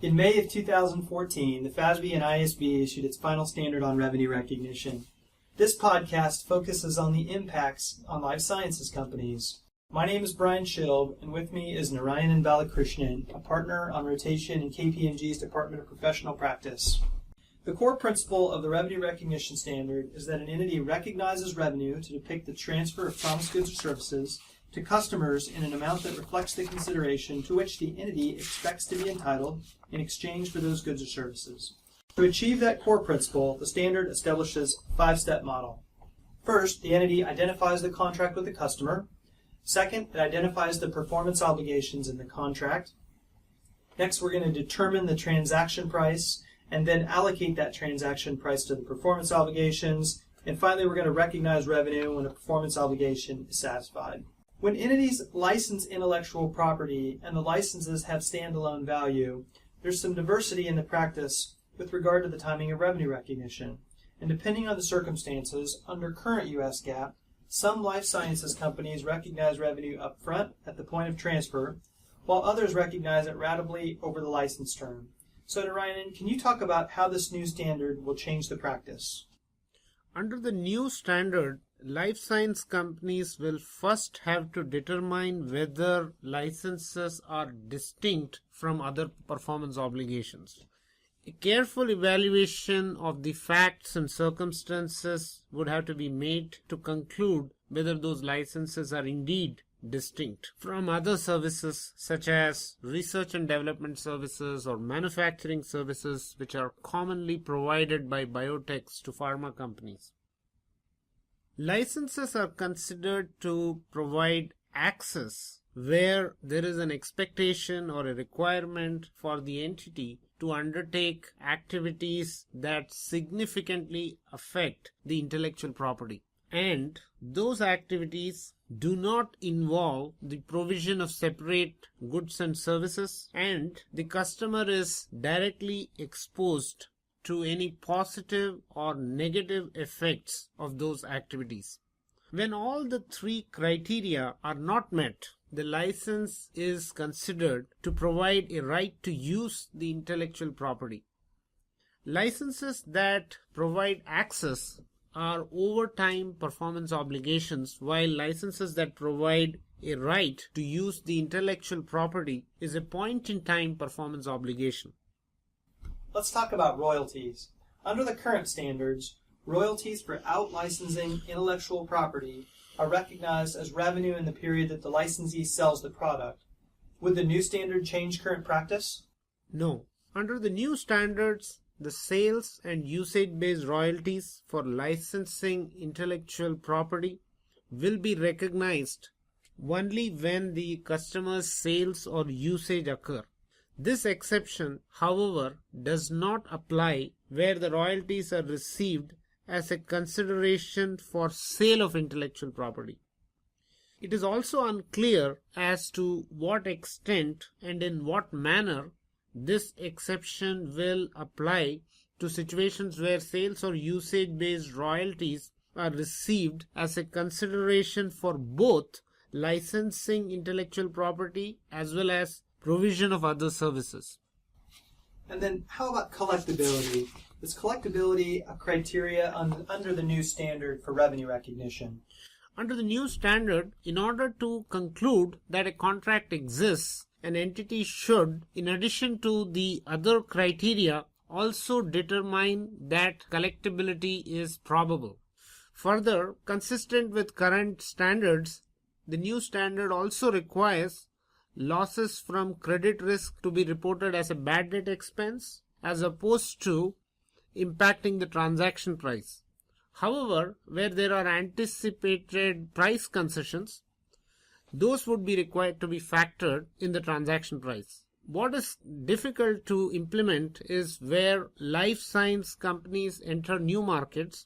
In May of 2014, the FASB and ISB issued its final standard on revenue recognition. This podcast focuses on the impacts on life sciences companies. My name is Brian Schilb, and with me is Narayanan Balakrishnan, a partner on rotation in KPMG's Department of Professional Practice. The core principle of the revenue recognition standard is that an entity recognizes revenue to depict the transfer of promised goods or services to customers in an amount that reflects the consideration to which the entity expects to be entitled in exchange for those goods or services. To achieve that core principle, the standard establishes a 5-step model. First, the entity identifies the contract with the customer. Second, it identifies the performance obligations in the contract. Next, we're going to determine the transaction price and then allocate that transaction price to the performance obligations. And finally, we're going to recognize revenue when a performance obligation is satisfied. When entities license intellectual property and the licenses have standalone value, there's some diversity in the practice with regard to the timing of revenue recognition. And depending on the circumstances, under current U.S. GAAP, some life sciences companies recognize revenue up front at the point of transfer, while others recognize it ratably over the license term. So, Narayanan, can you talk about how this new standard will change the practice? Under the new standard, life science companies will first have to determine whether licenses are distinct from other performance obligations. A careful evaluation of the facts and circumstances would have to be made to conclude whether those licenses are indeed distinct from other services such as research and development services or manufacturing services which are commonly provided by biotechs to pharma companies. Licenses are considered to provide access where there is an expectation or a requirement for the entity to undertake activities that significantly affect the intellectual property. And those activities do not involve the provision of separate goods and services, and the customer is directly exposed to any positive or negative effects of those activities. When all the three criteria are not met, the license is considered to provide a right to use the intellectual property. Licenses that provide access are over-time performance obligations, while licenses that provide a right to use the intellectual property is a point-in-time performance obligation. Let's talk about royalties. Under the current standards, royalties for out-licensing intellectual property are recognized as revenue in the period that the licensee sells the product. Would the new standard change current practice? No. Under the new standards, the sales and usage-based royalties for licensing intellectual property will be recognized only when the customer's sales or usage occur. This exception, however, does not apply where the royalties are received as a consideration for sale of intellectual property. It is also unclear as to what extent and in what manner this exception will apply to situations where sales or usage-based royalties are received as a consideration for both licensing intellectual property as well as provision of other services. And then how about collectability? Is collectability a criteria under the new standard for revenue recognition? Under the new standard, in order to conclude that a contract exists, an entity should, in addition to the other criteria, also determine that collectability is probable. Further, consistent with current standards, the new standard also requires losses from credit risk to be reported as a bad debt expense as opposed to impacting the transaction price. However, where there are anticipated price concessions, those would be required to be factored in the transaction price. What is difficult to implement is where life science companies enter new markets,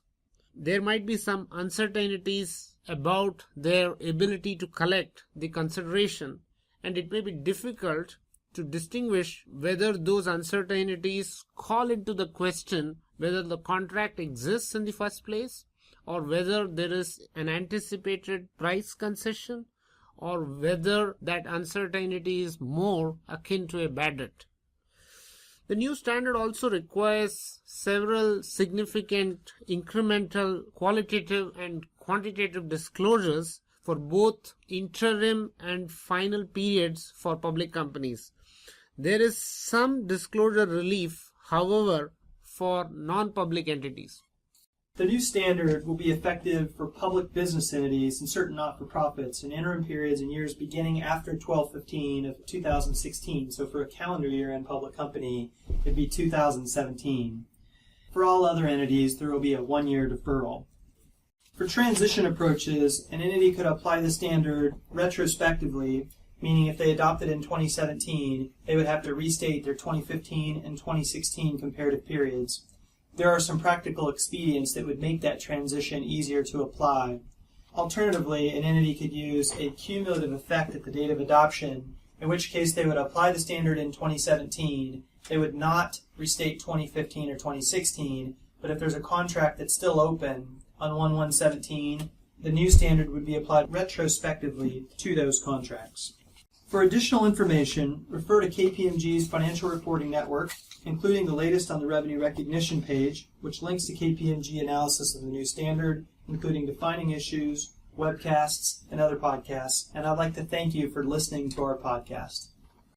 there might be some uncertainties about their ability to collect the consideration, and it may be difficult to distinguish whether those uncertainties call into the question whether the contract exists in the first place, or whether there is an anticipated price concession, or whether that uncertainty is more akin to a bad debt. The new standard also requires several significant incremental qualitative and quantitative disclosures for both interim and final periods for public companies. There is some disclosure relief, however, for non-public entities. The new standard will be effective for public business entities and certain not-for-profits in interim periods and years beginning after 12/15 of 2016. So for a calendar year and public company, it'd be 2017. For all other entities, there will be a one-year deferral. For transition approaches, an entity could apply the standard retrospectively, meaning if they adopted in 2017, they would have to restate their 2015 and 2016 comparative periods. There are some practical expedients that would make that transition easier to apply. Alternatively, an entity could use a cumulative effect at the date of adoption, in which case they would apply the standard in 2017. They would not restate 2015 or 2016, but if there's a contract that's still open on 1/1/17, the new standard would be applied retrospectively to those contracts. For additional information, refer to KPMG's Financial Reporting Network, including the latest on the revenue recognition page, which links to KPMG analysis of the new standard, including defining issues, webcasts, and other podcasts. And I'd like to thank you for listening to our podcast.